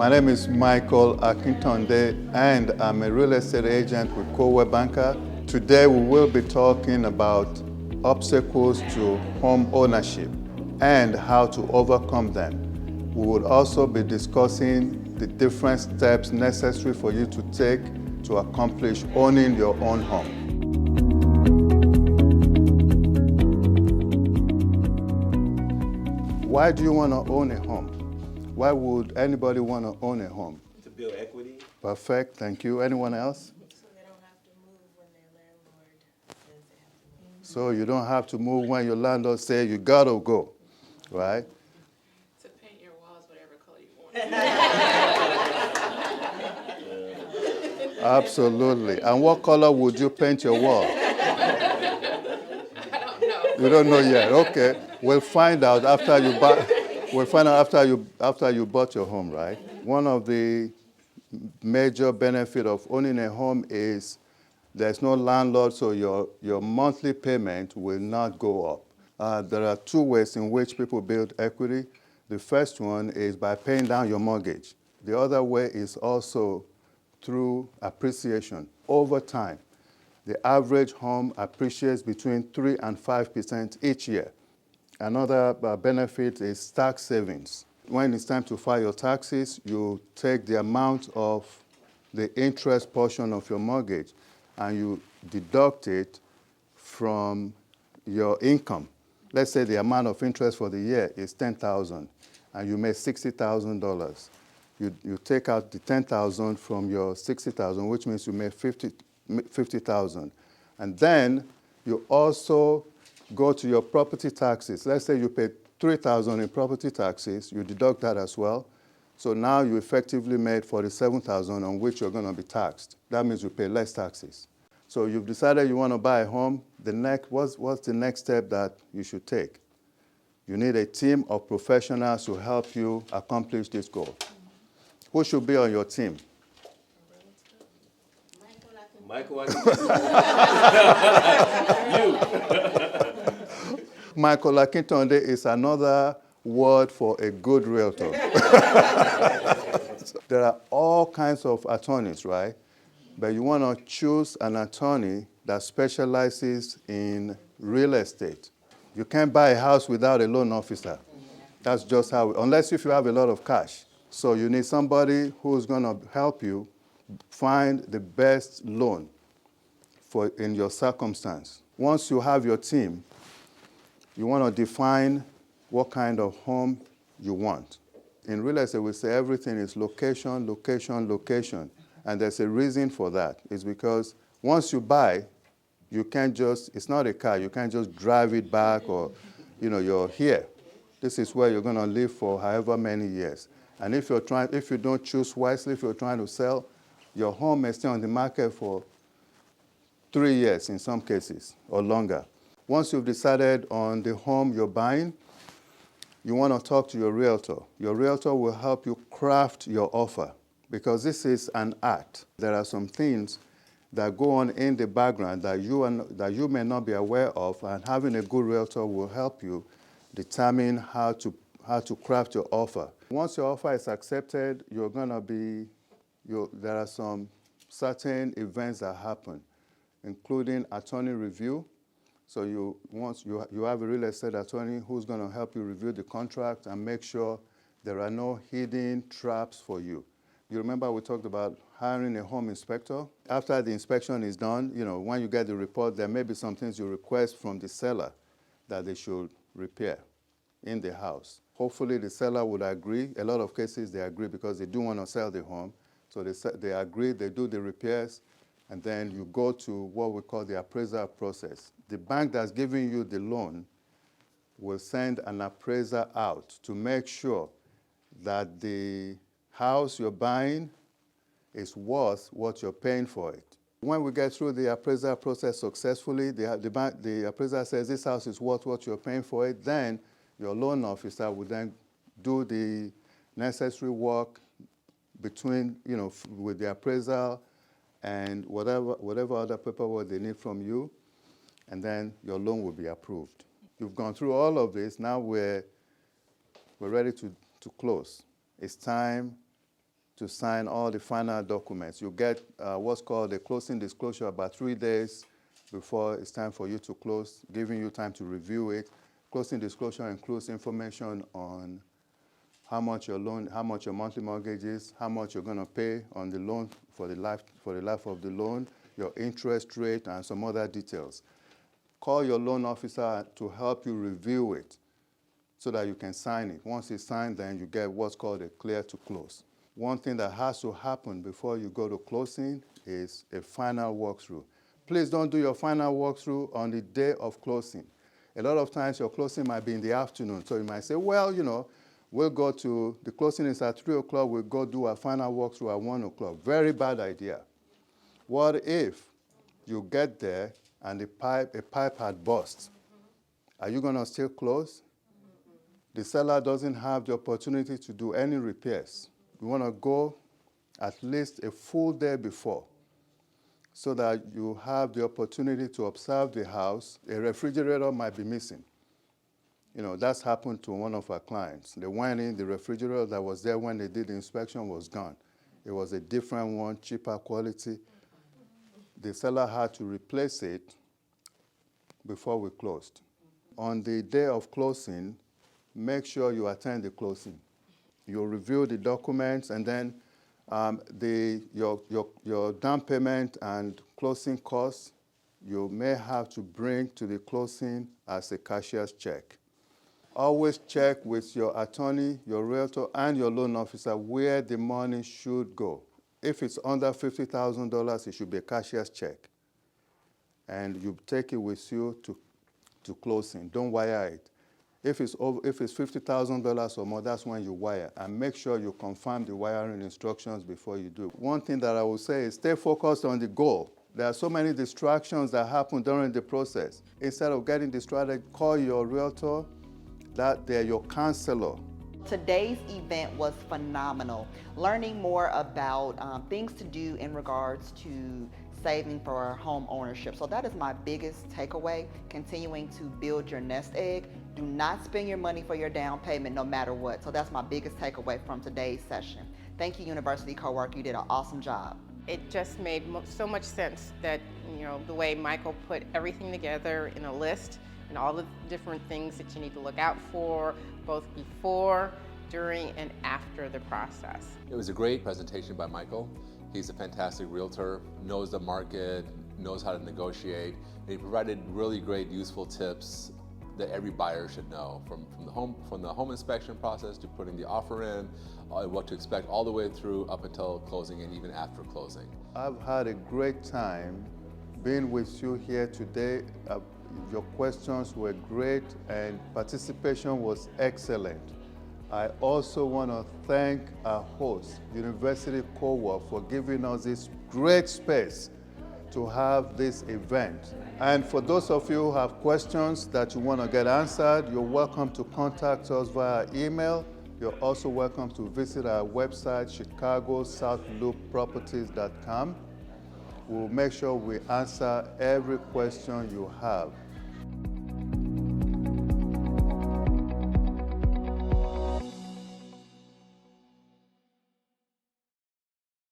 My name is Maikol Akintonde, and I'm a real estate agent with CoWork Banker. Today we will be talking about obstacles to home ownership and how to overcome them. We will also be discussing the different steps necessary for you to take to accomplish owning your own home. Why do you want to own a home? Why would anybody want to own a home? To build equity. Perfect, thank you. Anyone else? So they don't have to move when their landlord says they have to move. So you don't have to move when your landlord says you gotta go, right? To paint your walls whatever color you want. Absolutely. And what color would you paint your wall? I don't know. You don't know yet. Okay. We'll find out after you buy. We'll find out after you bought your home, right? One of the major benefit of owning a home is there's no landlord, so your monthly payment will not go up. There are two ways in which people build equity. The first one is by paying down your mortgage. The other way is also through appreciation. Over time, the average home appreciates between 3 and 5% each year. Another benefit is tax savings. When it's time to file your taxes, you take the amount of the interest portion of your mortgage and you deduct it from your income. Let's say the amount of interest for the year is $10,000 and you make $60,000. You take out the $10,000 from your $60,000, which means you make $50,000. And then you also go to your property taxes. Let's say you pay $3,000 in property taxes, you deduct that as well. So now you effectively made $47,000 on which you're going to be taxed. That means you pay less taxes. So you've decided you want to buy a home. What's the next step that you should take? You need a team of professionals to help you accomplish this goal. Who should be on your team? Maikol Akintonde. Maikol Akintonde is another word for a good realtor. There are all kinds of attorneys, right? But you want to choose an attorney that specializes in real estate. You can't buy a house without a loan officer. That's just how, unless if you have a lot of cash. So you need somebody who's going to help you find the best loan in your circumstance. Once you have your team, you want to define what kind of home you want. In real estate, we say everything is location, location, location. And there's a reason for that. It's because once you buy, you can't just, it's not a car, you can't just drive it back or, you're here. This is where you're going to live for however many years. And if you don't choose wisely, if you're trying to sell, your home may stay on the market for 3 years in some cases or longer. Once you've decided on the home you're buying, you want to talk to your realtor. Your realtor will help you craft your offer because this is an art. There are some things that go on in the background that you may not be aware of, and having a good realtor will help you determine how to craft your offer. Once your offer is accepted, there are some certain events that happen, including attorney review. So you have a real estate attorney who's going to help you review the contract and make sure there are no hidden traps for you. You remember we talked about hiring a home inspector? After the inspection is done, when you get the report, there may be some things you request from the seller that they should repair in the house. Hopefully the seller would agree. A lot of cases they agree because they do want to sell the home. So they agree, they do the repairs, and then you go to what we call the appraisal process. The bank that's giving you the loan will send an appraiser out to make sure that the house you're buying is worth what you're paying for it. When we get through the appraisal process successfully, the appraiser says this house is worth what you're paying for it, then your loan officer will then do the necessary work between, with the appraisal and whatever other paperwork they need from you, and then your loan will be approved. You've gone through all of this. Now we're ready to close. It's time to sign all the final documents. You get what's called a closing disclosure about 3 days before it's time for you to close, giving you time to review it. Closing disclosure includes information on how much your loan, how much your monthly mortgage is, how much you're going to pay on the loan for the life of the loan, your interest rate, and some other details. Call your loan officer to help you review it so that you can sign it. Once it's signed, then you get what's called a clear to close. One thing that has to happen before you go to closing is a final walkthrough. Please don't do your final walkthrough on the day of closing. A lot of times your closing might be in the afternoon, so you might say, well, we'll go to, the closing is at 3 o'clock, we'll go do a final walkthrough at 1 o'clock. Very bad idea. What if you get there and a pipe had burst? Are you going to still close? The seller doesn't have the opportunity to do any repairs. You want to go at least a full day before so that you have the opportunity to observe the house. A refrigerator might be missing. That's happened to one of our clients. They went in, the refrigerator that was there when they did the inspection was gone. It was a different one, cheaper quality. The seller had to replace it before we closed. On the day of closing, make sure you attend the closing. You'll review the documents, and then your down payment and closing costs, you may have to bring to the closing as a cashier's check. Always check with your attorney, your realtor, and your loan officer where the money should go. If it's under $50,000, it should be a cashier's check. And you take it with you to closing. Don't wire it. If it's $50,000 or more, that's when you wire. And make sure you confirm the wiring instructions before you do. One thing that I will say is stay focused on the goal. There are so many distractions that happen during the process. Instead of getting distracted, call your realtor, that they're your counselor. Today's event was phenomenal. Learning more about things to do in regards to saving for home ownership. So that is my biggest takeaway, continuing to build your nest egg. Do not spend your money for your down payment no matter what. So that's my biggest takeaway from today's session. Thank you, University CoWork. You did an awesome job. It just made so much sense that, the way Maikol put everything together in a list and all the different things that you need to look out for, both before, during, and after the process. It was a great presentation by Maikol. He's a fantastic realtor, knows the market, knows how to negotiate, and he provided really great, useful tips that every buyer should know, from the home inspection process to putting the offer in, what to expect all the way through up until closing and even after closing. I've had a great time being with you here today. Your questions were great and participation was excellent. I also want to thank our host, University CoWork, for giving us this great space to have this event. And for those of you who have questions that you want to get answered, you're welcome to contact us via email. You're also welcome to visit our website, chicagosouthloopproperties.com. We'll make sure we answer every question you have.